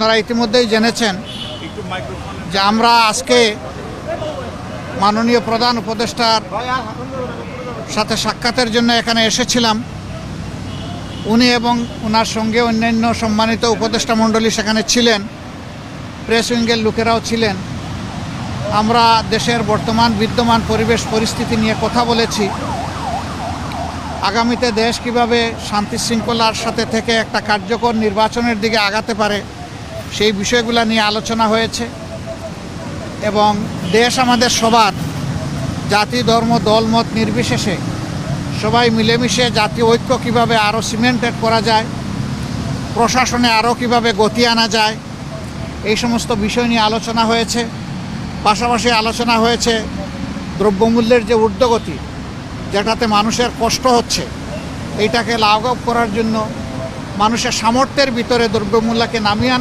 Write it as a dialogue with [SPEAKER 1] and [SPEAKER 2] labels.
[SPEAKER 1] আপনারা ইতিমধ্যেই জেনেছেন যে আমরা আজকে মাননীয় প্রধান উপদেষ্টার সাথে সাক্ষাতের জন্য এখানে এসেছিলাম। উনি এবং ওনার সঙ্গে অন্যান্য সম্মানিত উপদেষ্টা মণ্ডলী সেখানে ছিলেন, প্রেস উইংয়ের লোকেরাও ছিলেন। আমরা দেশের বর্তমান বিদ্যমান পরিবেশ পরিস্থিতি নিয়ে কথা বলেছি। আগামীতে দেশ কিভাবে শান্তি শৃঙ্খলার সাথে থেকে একটা কার্যকর নির্বাচনের দিকে আগাতে পারে সেই বিষয়গুলো নিয়ে আলোচনা হয়েছে। এবং দেশ আমাদের সবার, জাতি ধর্ম দলমত নির্বিশেষে সবাই মিলেমিশে জাতীয় ঐক্য কীভাবে আরও সিমেন্টেড করা যায়, প্রশাসনে আরও কীভাবে গতি আনা যায়, এই সমস্ত বিষয় নিয়ে আলোচনা হয়েছে। পাশাপাশি আলোচনা হয়েছে দ্রব্যমূল্যের যে ঊর্ধ্বগতি, যেটাতে মানুষের কষ্ট হচ্ছে, এইটাকে লাঘব করার জন্য মানুষের সামর্থ্যের ভিতরে দ্রব্যমূল্যকে নামিয়ে আনার